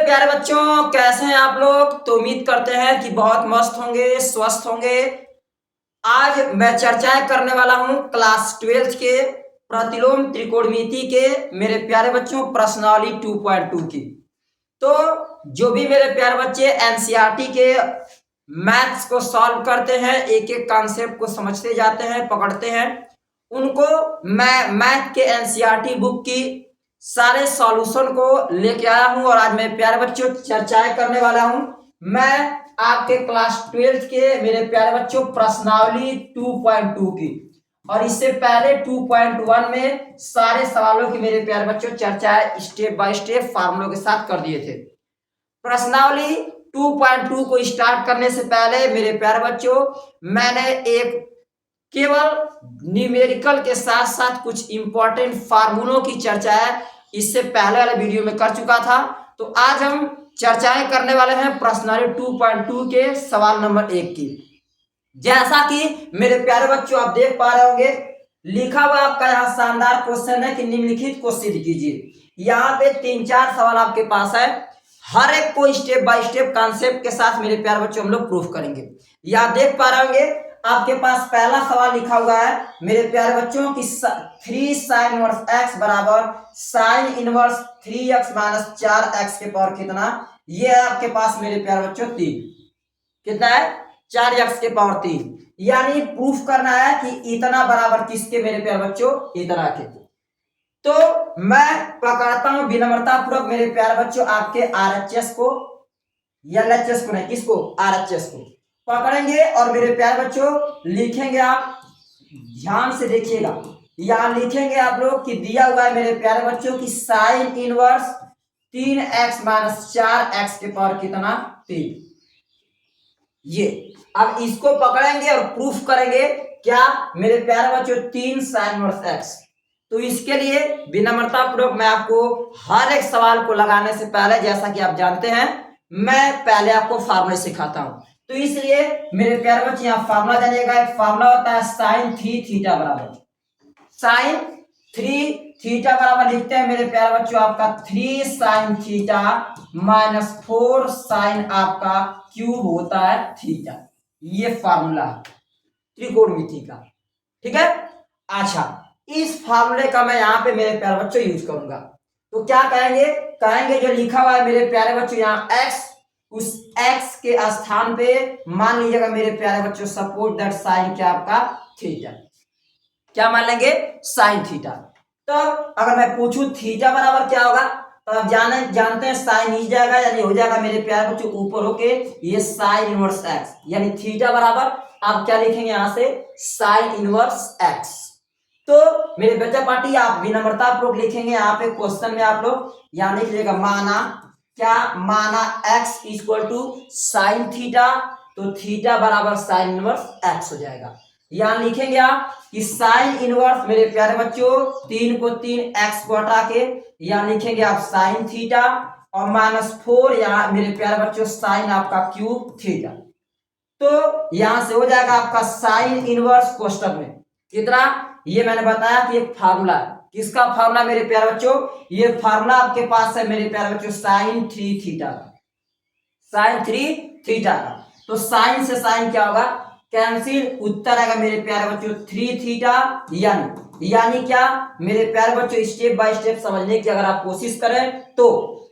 प्यारे बच्चों, कैसे हैं आप लोग। तो उम्मीद करते हैं कि बहुत मस्त होंगे, स्वस्थ होंगे। आज मैं चर्चाएं करने वाला हूं क्लास 12 के प्रतिलोम त्रिकोणमिति के मेरे प्यारे बच्चों प्रश्नावली 2.2 की। तो जो भी मेरे प्यारे बच्चे एनसीईआरटी के मैथ्स को सॉल्व करते हैं, एक एक कॉन्सेप्ट को समझते जाते हैं, पकड़ते हैं, उनको मैं मैथ के एनसीईआरटी बुक की सारे सॉल्यूशन को लेके आया हूं। और आज मैं प्यारे बच्चों चर्चाएं करने वाला हूं मैं आपके क्लास 12 के मेरे प्यारे बच्चों प्रश्नावली 2.2 की। और इससे पहले 2.1 में सारे सवालों की मेरे प्यारे बच्चों चर्चाएं स्टेप बाय स्टेप फार्मूलों के साथ कर दिए थे। प्रश्नावली 2.2 को स्टार्ट करने से पहले मेरे प्यारे बच्चों मैंने एक केवल न्यूमेरिकल के साथ साथ कुछ इंपॉर्टेंट फार्मूलों की चर्चा है इससे पहले वाले वीडियो में कर चुका था। तो आज हम चर्चाएं करने वाले हैं प्रश्नावली 2.2 के सवाल नंबर 1 की। जैसा कि मेरे प्यारे बच्चों आप देख पा रहे होंगे, लिखा हुआ आपका यहाँ शानदार क्वेश्चन है कि निम्नलिखित को सिद्ध कीजिए। यहाँ पे 3-4 सवाल आपके पास है, हर एक को स्टेप बाय स्टेप कॉन्सेप्ट के साथ मेरे प्यारे बच्चों हम लोग प्रूफ करेंगे। यहाँ देख पा रहे होंगे आपके पास पहला सवाल लिखा हुआ है मेरे प्यारे बच्चों की 3 sin इनवर्स x बराबर sin inverse 3x minus 4x के पावर कितना। ये है आपके पास मेरे प्यारे बच्चों 3, कितना है 4x के पावर 3। यानी प्रूफ करना है कि इतना बराबर किसके मेरे प्यारे बच्चों, इतना के। तो मैं पकड़ता हूं विनम्रता पूर्वक मेरे प्यारे बच्चों आपके आरएचएस को, या एलएचएस को नहीं, किसको, आरएचएस को पकड़ेंगे और मेरे प्यारे बच्चों लिखेंगे। आप ध्यान से देखिएगा, यहां लिखेंगे आप लोग कि दिया हुआ है मेरे प्यारे बच्चों की sine inverse 3x minus 4x के पावर कितना 3। ये अब इसको पकड़ेंगे और प्रूफ करेंगे क्या मेरे प्यारे बच्चों 3 sin इनवर्स x। तो इसके लिए विनम्रता पूर्वक मैं आपको हर एक सवाल को लगाने से पहले, जैसा कि आप जानते हैं, मैं पहले आपको फार्मूला सिखाता हूं। तो इसलिए मेरे प्यारे बच्चे यहाँ फार्मूला जानिएगा। एक फार्मूला होता है साइन 3 थीटा बराबर साइन 3 थीटा बराबर लिखते हैं मेरे प्यारे बच्चों आपका 3 sin थीटा माइनस 4 sin आपका क्यूब होता है थीटा। ये फार्मूला है त्रिकोणमिति का, ठीक है। अच्छा, इस फार्मूले का मैं यहाँ पे मेरे प्यारे बच्चों यूज करूंगा। तो क्या कहेंगे जो लिखा हुआ है मेरे प्यारे बच्चों यहाँ x, उस x के स्थान पे मान लीजिएगा मेरे प्यारे बच्चों सपोज दैट साइन क्या आपका थीटा, क्या मान लेंगे साइन थीटा। तो अगर मैं पूछूं थीटा बराबर क्या होगा, तो आप जानते हैं साइन नीचे जाएगा, यानी हो जाएगा मेरे प्यारे बच्चों ऊपर होके ये साइन इनवर्स x, यानी थीटा बराबर आप क्या लिखेंगे यहाँ से साइन इनवर्स x। तो मेरे बच्चा पार्टी आप विनम्रता पूर्वक लिखेंगे यहाँ पे क्वेश्चन में आप लोग यहाँ लिख लीजिएगा माना क्या, माना x equal to sine theta, तो थीटा बराबर साइन इनवर्स x हो जाएगा। यहाँ लिखेंगे आप कि साइन इनवर्स मेरे प्यारे बच्चों 3 को 3 x को हटा के यहाँ लिखेंगे आप साइन थीटा और माइनस 4 यहाँ मेरे प्यारे बच्चों साइन आपका क्यूब थीटा। तो यहां से हो जाएगा आपका साइन इनवर्स कोष्टक में कितना, ये मैंने बताया कि एक फार्मूला है। किसका फार्मूला मेरे प्यारे बच्चों, ये फार्मूला आपके पास है मेरे प्यारे बच्चों साइन 3 थीटा का, साइन 3 थीटा का। तो साइन से साइन क्या होगा, कैंसिल, उत्तर आएगा मेरे प्यारे बच्चों 3 थीटा। यानी क्या मेरे प्यारे बच्चों, स्टेप बाय स्टेप समझने की अगर आप कोशिश करें तो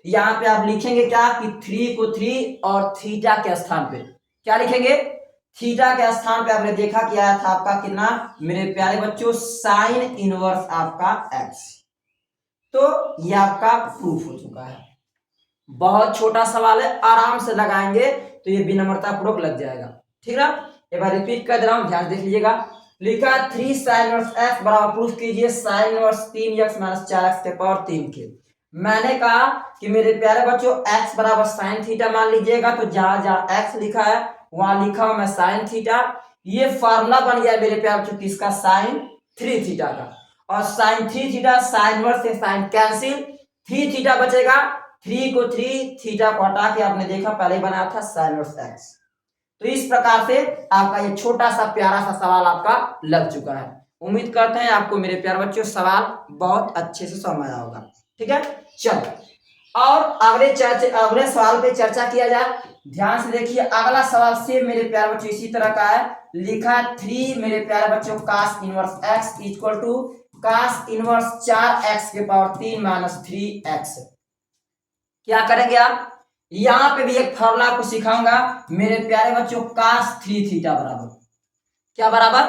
यहाँ पे आप लिखेंगे क्या कि 3 को 3 और थीटा के स्थान पे क्या लिखेंगे, थीटा के स्थान पे आपने देखा कि आया था आपका कितना मेरे प्यारे बच्चों साइन इनवर्स आपका x। तो ये आपका प्रूफ हो चुका है। बहुत छोटा सवाल है, आराम से लगाएंगे तो ये विनम्रता पूर्वक लग जाएगा, ठीक है। एक बार रिपीट कर दे रहा हूं, ध्यान देख लीजिएगा। लिखा 3 sin इनवर्स x बराबर प्रूफ कीजिए sine inverse 3x minus 4x के पावर 3 के। मैंने कहा कि मेरे प्यारे बच्चों x बराबर साइन थीटा मान लीजिएगा, तो जहां जहां x लिखा है वहां लिखा हूं मैं साइन थीटा। ये फार्मूला बन गया मेरे प्यारे बच्चों किसका, साइन 3 थीटा का। और साइन 3 थीटा साइन इनवर्स से साइन कैंसिल, 3 थीटा बचेगा, 3 को 3 थीटा को हटा के आपने देखा पहले बनाया था साइन इनवर्स x। तो इस प्रकार से आपका ये छोटा सा प्यारा सा सवाल आपका लग चुका है। उम्मीद करते हैं आपको मेरे प्यारे बच्चों सवाल बहुत अच्छे से समझ आया होगा, ठीक है। चलो और अगले सवाल पे चर्चा किया जाए। ध्यान से देखिए, अगला सवाल से मेरे प्यारे बच्चों इसी तरह का है। लिखा 3 मेरे प्यारे बच्चों cos inverse X equal to cos inverse 4x के पावर 3 माइनस 3x। क्या करेंगे आप, यहां पे भी एक फॉर्मूला आपको सिखाऊंगा मेरे प्यारे बच्चों। कास 3 थीटा बराबर क्या बराबर,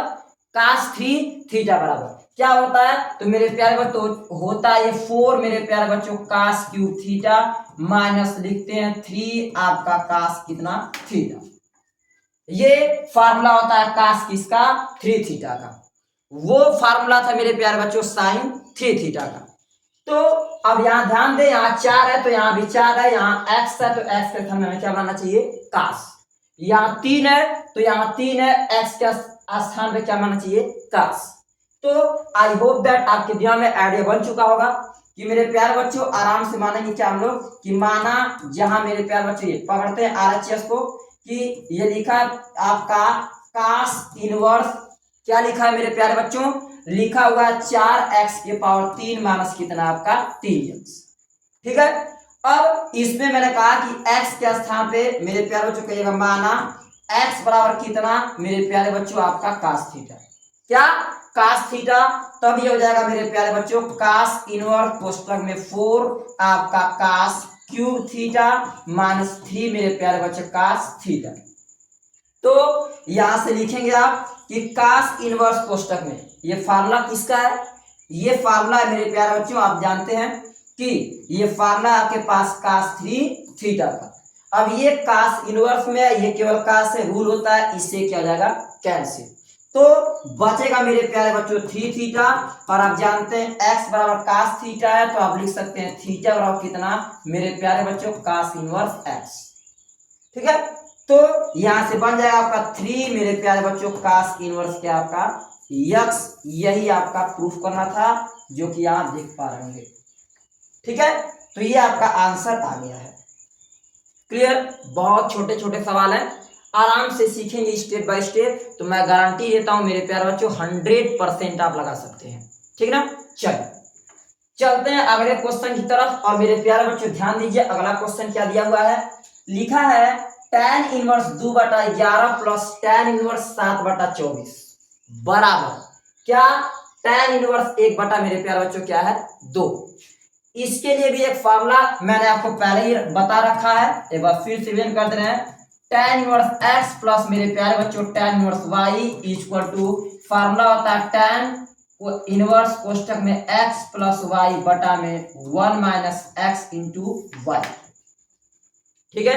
कास 3 थीटा बराबर क्या होता है, तो मेरे प्यारे बच्चों होता है ये 4 मेरे प्यारे बच्चों कास क्यूब थीटा माइनस लिखते हैं 3 आपका कास कितना थीटा। ये फार्मूला होता है कास किसका, 3 थीटा का। वो फार्मूला था मेरे प्यारे बच्चों साइन 3 थीटा का। तो अब यहां ध्यान दें, यहाँ 4 है तो यहाँ भी 4 है, यहाँ x है तो x के स्थान में हमें क्या बनाना चाहिए, कास। यहाँ 3 है तो यहाँ 3 है, x के स्थान पे क्या मानना चाहिए, कास। तो आई होप दैट आपके दिमाग में आइडिया बन चुका होगा कि मेरे प्यारे बच्चों आराम से मानेंगे क्या हम लोग कि माना जहां मेरे प्यारे बच्चों ये पकड़ते हैं RHS को कि ये लिखा आपका कास इनवर्स क्या लिखा है मेरे प्यारे बच्चों, लिखा हुआ है 4x के पावर 3 माइनस कितना आपका 3x। ठीक है, अब इसमें मैंने कहा कि x के स्थान पे मेरे प्यारे बच्चों कहिएगा माना x बराबर कितना मेरे प्यारे बच्चों आपका कास थीटा, क्या कास थीटा। तब ये हो जाएगा मेरे प्यारे बच्चों कास इनवर्स कोष्टक में 4 आपका कास क्यूब थीटा माइनस 3 मेरे प्यारे बच्चों कास थीटा। तो यहां से लिखेंगे आप कि कास इनवर्स कोष्टक में ये फार्मूला किसका है, ये फार्मूला है मेरे प्यारे बच्चों, आप जानते हैं कि ये फार्मूला आपके पास कास 3 थीटा का। अब ये कास इनवर्स में है, ये केवल कास से रूल होता है, इससे क्या हो जाएगा कैंसिल। तो बचेगा मेरे प्यारे बच्चों 3 थीटा, और आप जानते हैं x बराबर कास थीटा है तो आप लिख सकते हैं थीटा बराबर कितना मेरे प्यारे बच्चों कास इनवर्स x। ठीक है, तो यहां से बन जाएगा आपका 3 मेरे प्यारे बच्चों कास इनवर्स क्या आपका x। यही आपका प्रूफ करना था जो कि आप देख पा रहे होंगे। ठीक है, तो ये आपका आंसर आ गया है। क्लियर, बहुत छोटे छोटे सवाल हैं, आराम से सीखेंगे स्टेप बाय स्टेप, तो मैं गारंटी देता हूं मेरे प्यारे बच्चों 100% आप लगा सकते हैं। ठीक ना, चलिए चलते हैं अगले क्वेश्चन की तरफ। और मेरे प्यारे बच्चों ध्यान दीजिए, अगला क्वेश्चन क्या दिया हुआ है, लिखा है tan inverse 2/11 plus tan inverse 7/24 बराबर क्या tan इनवर्स 1 मेरे प्यारे बच्चों क्या है 2। इसके लिए भी एक फार्मूला मैंने आपको पहले ही बता रखा है, एक बार फिर से रिवीजन कर दे रहे हैं। tan इनवर्स x प्लस मेरे प्यारे बच्चों tan inverse y equal to formula होता है tan इनवर्स कोष्टक में x प्लस y बटा में 1 माइनस x इंटू वाई। ठीक है,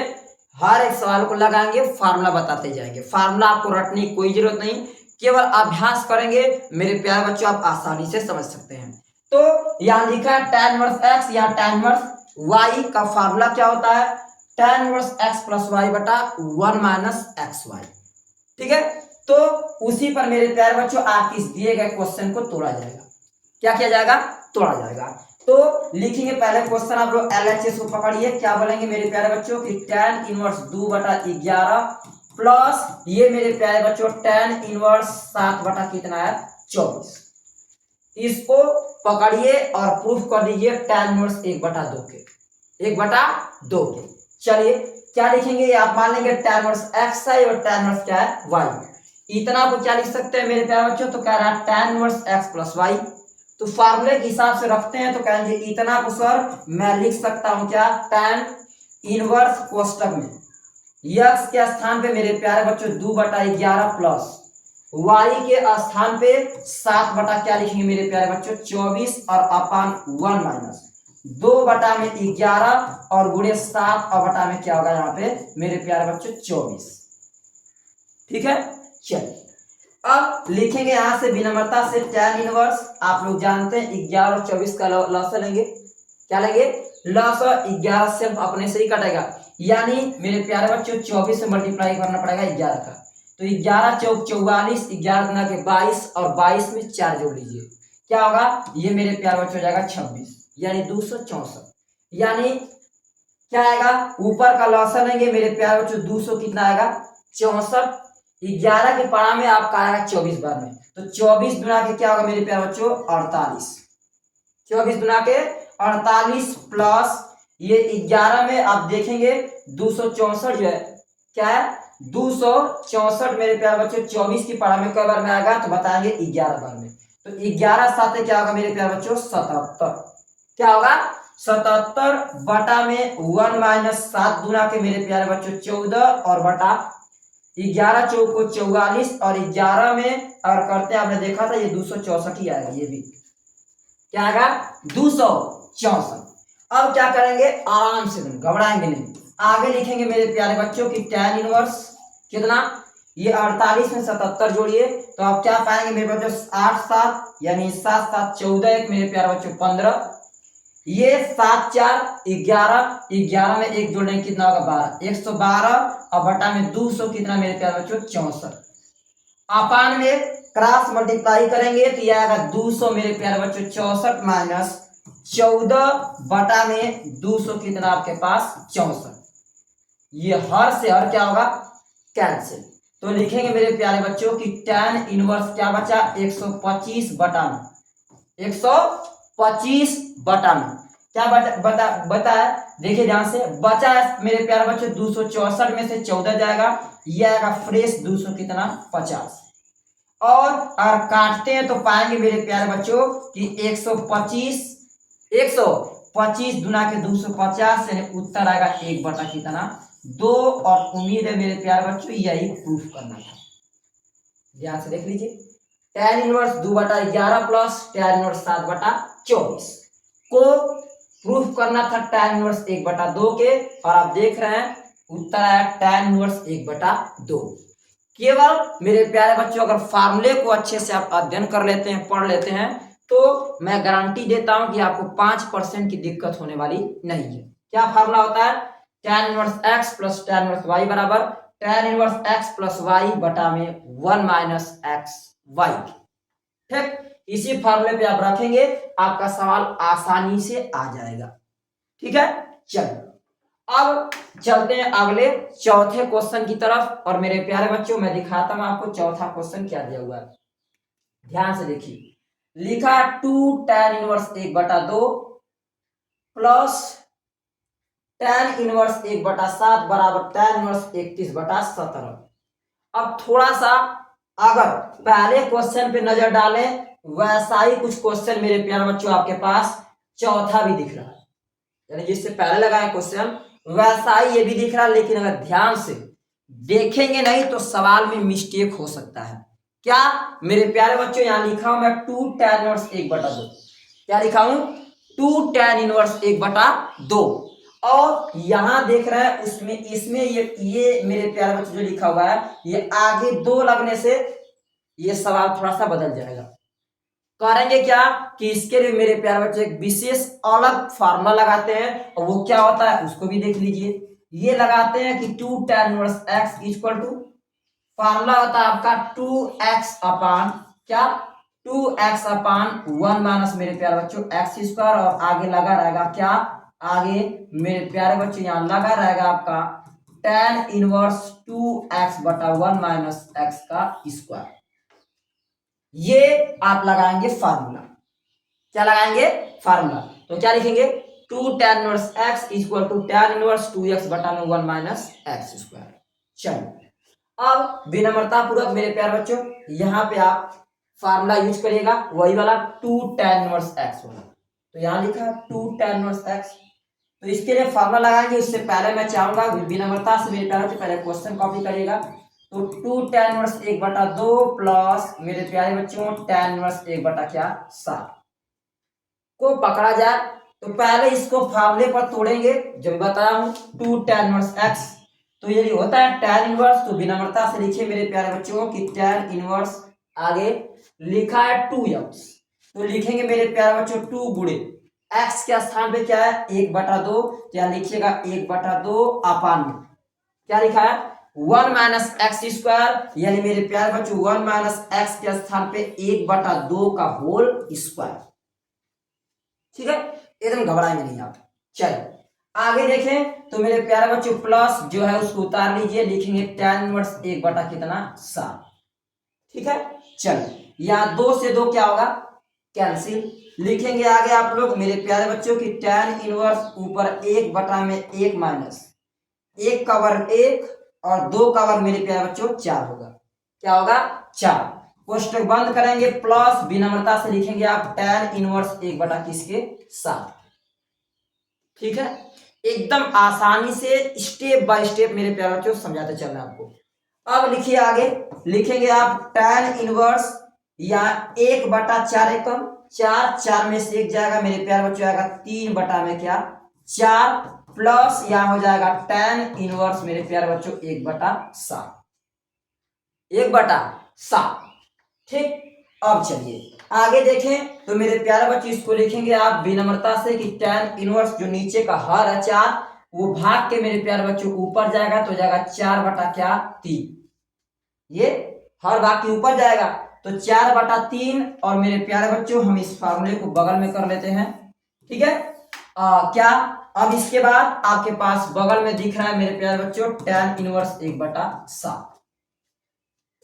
हर एक सवाल को लगाएंगे, फार्मूला बताते जाएंगे। फार्मूला आपको रटने की कोई जरूरत नहीं, केवल अभ्यास करेंगे मेरे प्यारे बच्चों, आप आसानी से समझ सकते हैं। तो यहां लिखा है tan इनवर्स x या tan इनवर्स y का फार्मूला क्या होता है, tan inverse x plus y बटा 1 माइनस एक्स वाई। ठीक है, तो उसी पर मेरे प्यारे बच्चों आपके इस दिए गए क्वेश्चन को तोड़ा जाएगा। क्या किया जाएगा, तोड़ा जाएगा। तो लिखेंगे पहले क्वेश्चन, आप लोग LHS को पकड़िए, क्या बोलेंगे मेरे प्यारे बच्चों कि tan इनवर्स 2/11 प्लस ये मेरे प्यारे बच्चों tan इनवर्स 7 बटा कितना है 24। इसको पकड़िए और प्रूफ कर दीजिए tan इनवर्स 1/2 के 1/2 के। चलिए क्या लिखेंगे, आप मान लेंगे tan इनवर्स x है और tan इनवर्स क्या है y। इतना को क्या लिख सकते हैं मेरे प्यारे बच्चों, तो कह रहा है tan inverse x plus y। तो फार्मूले के हिसाब से रखते हैं तो कहेंगे इतना को सर मैं लिख सकता हूं क्या tan इनवर्स कोष्टक में x के स्थान पे मेरे प्यारे बच्चों 2/11 प्लस y के स्थान पे 7 बटा क्या लिखेंगे मेरे प्यारे बच्चों 24 और अपान 1 माइनस 2/11 और गुणे 7 और बटा में क्या होगा यहाँ पे मेरे प्यारे बच्चों 24। ठीक है, चलिए अब लिखेंगे यहां से विनम्रता से tan इनवर्स, आप लोग जानते हैं 11 और 24 का लॉस लेंगे, क्या लेंगे लॉस, 11 सिर्फ अपने से ही कटेगा, यानी मेरे प्यारे बच्चों 24 से मल्टीप्लाई करना पड़ेगा 11 का। तो 11 चौक 44, 11 गुना के 22 और 22 में 4 जोड़ लीजिए, क्या होगा ये मेरे प्यारे बच्चों हो जाएगा 26, यानी 264। यानी क्या आएगा, ऊपर का लॉस लेंगे मेरे प्यारे बच्चों 200 कितना आएगा 64, 11 के पढ़ा में आपका आएगा 24 बार में, तो 24 गुना के क्या होगा मेरे प्यारे बच्चों 48, 24 गुना के 48 प्लस ये 11 में आप देखेंगे 264 जो है क्या है, 264 मेरे प्यारे बच्चों 24 की पढ़ा में कई बार में आएगा तो बताएंगे 11 बार में। तो 11 साथ क्या होगा मेरे प्यारे बच्चों 77। क्या होगा 77 बटा में 1 माइनस 7 गुना के मेरे प्यारे बच्चों 14 और बटा 11 चौक को 44 और 11 में अगर करते हैं आपने देखा था ये 264 ही आएगा, ये भी क्या आएगा 264। अब क्या करेंगे आराम से घबराएंगे नहीं, आगे लिखेंगे मेरे प्यारे बच्चों की tan इनवर्स कितना, ये 48 में 77 जोड़िए तो आप क्या पाएंगे मेरे बच्चों 8 7 यानी 7 7 14 एक मेरे प्यारे बच्चों 15, ये 7 4 11 11 में एक जोड़ने कितना होगा 12 112 और बटा में 200 कितना मेरे प्यारे बच्चों 64, अपान में क्रॉस मल्टीप्लाई करेंगे तो यह आएगा 200 मेरे प्यारे बच्चों 64 माइनस 14 बटा में 200 कितना आपके पास 64, ये हर से हर क्या होगा कैंसिल। तो लिखेंगे मेरे प्यारे बच्चों की tan इनवर्स क्या बचा 125 बटा में 125 बटा में क्या बता है देखिए ध्यान से बचा है मेरे प्यारे बच्चों 264 में से 14 जाएगा, ये आएगा फ्रेश 200 कितना 50 और अगर काटते हैं तो पाएंगे मेरे प्यारे बच्चों कि 125 गुना के 250 यानी उत्तर आएगा 1 बटा कितना 2 और उम्मीद है मेरे प्यारे बच्चों यही प्रूफ करना था। ध्यान से देख लीजिए tan इनवर्स 2 बटा 11 प्लस tan इनवर्स 7 बटा 24 को प्रूफ करना था tan इनवर्स 1 बटा 2 के, और आप देख रहे हैं उत्तर आया tan इनवर्स 1 बटा 2। केवल मेरे प्यारे बच्चों अगर फार्मूले को अच्छे से आप अध्ययन कर लेते हैं पढ़ लेते हैं तो मैं गारंटी देता हूं कि आपको 5% की दिक्कत होने वाली नहीं है। क्या फार्मूला होता है tan inverse x plus tan inverse y बराबर tan inverse x plus y बटा में 1 माइनस एक्स वाई। ठीक, इसी फार्मूले पे आप रखेंगे आपका सवाल आसानी से आ जाएगा। ठीक है, चलिए अब चलते हैं अगले चौथे क्वेश्चन की तरफ, और मेरे प्यारे बच्चों मैं दिखाता हूं आपको चौथा क्वेश्चन क्या दिया हुआ है। ध्यान से देखिए लिखा 2 tan इनवर्स 1 बटा 2 प्लस tan इनवर्स 1 बटा 7 बराबर tan इनवर्स 31 बटा 17। अब थोड़ा सा अगर पहले क्वेश्चन पे नजर डालें वैसा ही कुछ क्वेश्चन मेरे प्यारे बच्चों आपके पास चौथा भी दिख रहा है, यानी जिससे पहले लगाए क्वेश्चन वैसा ही ये भी दिख रहा है, लेकिन अगर ध्यान से देखेंगे नहीं तो सवाल में मिस्टेक हो सकता है। क्या मेरे प्यारे बच्चों यहां लिखा हूं मैं 2 tan इनवर्स 1 बटा 2, क्या लिखा हूं 2 tan इनवर्स 1 बटा 2, और यहां देख रहे हैं उसमें इसमें ये मेरे प्यारे बच्चों जो लिखा हुआ है ये आगे 2 लगने से ये सवाल थोड़ा सा बदल जाएगा। करेंगे क्या कि इसके लिए मेरे प्यारे बच्चे एक विशेष अलग फार्मूला लगाते हैं, और वो क्या होता है उसको भी देख लीजिए। ये लगाते हैं कि 2 tan inverse x equal to formula होता है आपका 2x अपान क्या 2x अपान 1 माइनस मेरे प्यारे बच्चों एक्स स्क्वायर, और आगे लगा रहेगा क्या आगे मेरे प्यारे बच्चों यहां लगा रहेगा आपका tan इनवर्स 2x बटा 1 माइनस एक्स का स्क्वायर। ये आप लगाएंगे फार्मूला, क्या लगाएंगे फार्मूला, तो क्या लिखेंगे 2 tan inverse x equal to tan inverse 2x बटा में 1 माइनस एक्स स्क्वायर। चलिए अब विनम्रता पूर्वक मेरे प्यारे बच्चों यहाँ पे आप फार्मूला यूज करिएगा वही वाला 2 tan इनवर्स x वाला, तो यहाँ लिखा 2 tan इनवर्स x। तो इसके लिए फार्मूला लगाएंगे उससे पहले मैं चाहूंगा विनम्रता से मेरे प्यारे पहले क्वेश्चन कॉपी करिएगा। तो 2 tan इनवर्स 1 बटा 2 प्लस मेरे प्यारे बच्चों tan इनवर्स 1 बटा क्या 7 को पकड़ा जाए तो पहले इसको फार्मूले पर तोड़ेंगे, जब बताया हूं 2 tan इनवर्स x, तो ये होता है tan इनवर्स, तो विनम्रता से लिखिए मेरे प्यारे बच्चों कि tan इनवर्स आगे लिखा है 2x, तो लिखेंगे मेरे प्यारे बच्चों 2 गुणे x के स्थान पे क्या है 1 बटा 2, क्या लिखिएगा 1 बटा 2 अपान में क्या लिखा है 1 माइनस एक्स स्क्वायर, यानी मेरे प्यारे बच्चों 1 माइनस एक्स के स्थान पे 1 बटा 2 का होल स्क्वायर। ठीक है, एकदम घबराएंगे नहीं आप। चलिए आगे देखें तो मेरे प्यारे बच्चों प्लस जो है उसको उतार लीजिए, लिखेंगे tan इनवर्स 1 बटा कितना 7। ठीक है, चलिए यहाँ 2 से 2 क्या होगा कैंसिल, लिखेंगे आगे आप लोग मेरे प्यारे बच्चों की tan इनवर्स ऊपर 1/1 माइनस 1 का वर्ग 1 और 2 का वर्ग मेरे प्यारे बच्चों 4 होगा। क्या होगा? 4। कोष्टक बंद करेंगे प्लस विनम्रता से लिखेंगे आप tan इनवर्स 1/7। ठीक है, एकदम आसानी से स्टेप बाय स्टेप मेरे प्यारे बच्चों समझाते चलना आपको। अब लिखिए आगे, लिखेंगे आप tan इनवर्स या 1/4 एकम 4, 4 में से 1 जाएगा मेरे प्यारे बच्चों, आएगा 3 बटा में क्या 4 प्लस यहां हो जाएगा tan इनवर्स मेरे प्यारे बच्चों 1/7। 1/7। ठीक, अब चलिए आगे देखें तो मेरे प्यारे बच्चे इसको लिखेंगे आप विनम्रता से कि tan इनवर्स जो नीचे का हर है 4 वो भाग के मेरे प्यारे बच्चों ऊपर जाएगा तो जाएगा 4/3। ये हर भाग के ऊपर जाएगा तो 4/3 और मेरे प्यारे बच्चों हम इस फार्मूले को बगल में कर लेते हैं। ठीक है, क्या अब इसके बाद आपके पास बगल में दिख रहा है मेरे प्यारे बच्चों tan इनवर्स 1/7।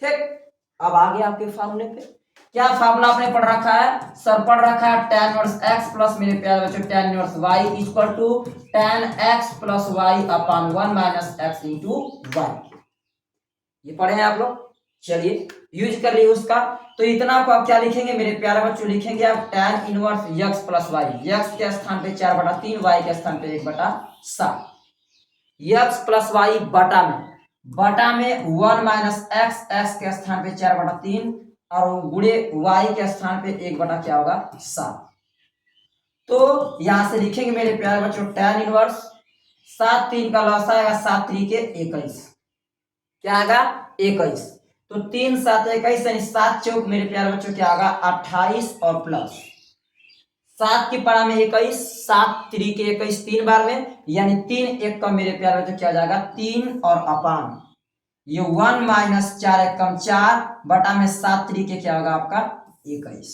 ठीक, अब आगे आपके फार्मूले पे क्या फार्मूला आपने पढ़ रखा है? सर पढ़ रखा है tan इनवर्स x प्लस मेरे प्यारे बच्चों tan inverse y equal to tan x plus y upon 1 minus x into y। ये पढ़े हैं आप लोग, चलिए यूज कर लिए उसका। तो इतना को आप क्या लिखेंगे मेरे प्यारे बच्चों? लिखेंगे आप tan inverse x plus y, x के स्थान पे 4/3, y के स्थान पे 1/7। x प्लस y बटा में 1 माइनस x, x के स्थान पे 4/3 और गुणे y के स्थान पे 1 क्या होगा 7। तो यहां से लिखेंगे मेरे प्यारे बच्चों tan इनवर्स 7 3 का लॉस आएगा 7 3 के 21। क्या आएगा 21। तो 3 7 21 यानी 7 चौक मेरे प्यारे बच्चों क्या आएगा 28 और प्लस 7 की पारा में 21, 7 3 के 21 3 बार में यानी 3 1 का मेरे प्यारे बच्चों क्या जाएगा 3 और अपान ये 1 माइनस 4 एकम 4 बटा में 7 3 के क्या होगा आपका 21।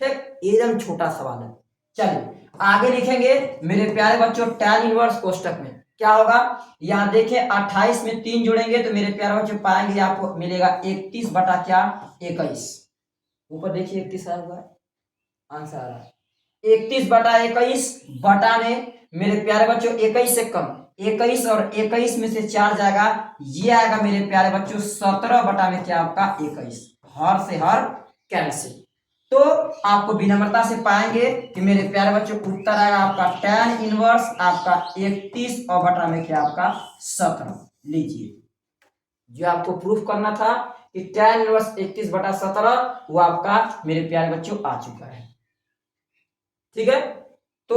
ठीक, एकदम छोटा सवाल है। चलिए आगे लिखेंगे मेरे प्यारे बच्चों tan इनवर्स कोष्टक में क्या होगा? यहां देखें 28 में 3 जोड़ेंगे तो मेरे प्यारे बच्चों पाएंगे आपको मिलेगा 31 बटा क्या 21। ऊपर देखिए 31 आ रहा है, आंसर आ रहा है 31/21 बटा में मेरे प्यारे बच्चों 21 से कम 21 और 21 में से 4 जाएगा, ये आएगा मेरे प्यारे बच्चों 17 बटा में क्या आपका 21। हर से हर कैंसिल। तो आपको विनम्रता से पाएंगे कि मेरे प्यारे बच्चों उत्तर आएगा आपका tan इनवर्स आपका 31 और बटा में क्या आपका 17। लीजिए जो आपको प्रूफ करना था कि tan इनवर्स 31/17 वो आपका मेरे प्यारे बच्चों आ चुका है। ठीक है, तो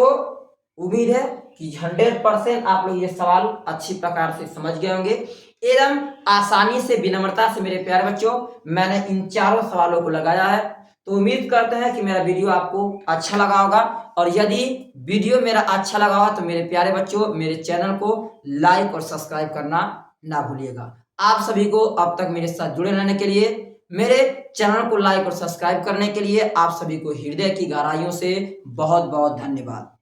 उम्मीद है कि 100% आप लोग ये सवाल अच्छी प्रकार से समझ गए होंगे। एकदम आसानी से विनम्रता से मेरे प्यारे बच्चों मैंने इन चारों सवालों को लगाया है। तो उम्मीद करते हैं कि मेरा वीडियो आपको अच्छा लगा होगा और यदि वीडियो मेरा अच्छा लगा हो तो मेरे प्यारे बच्चों मेरे चैनल को लाइक और सब्सक्राइब करना ना भूलिएगा। आप सभी को अब तक मेरे साथ जुड़े रहने के लिए, मेरे चैनल को लाइक और सब्सक्राइब करने के लिए आप सभी को हृदय की गहराइयों से बहुत बहुत धन्यवाद।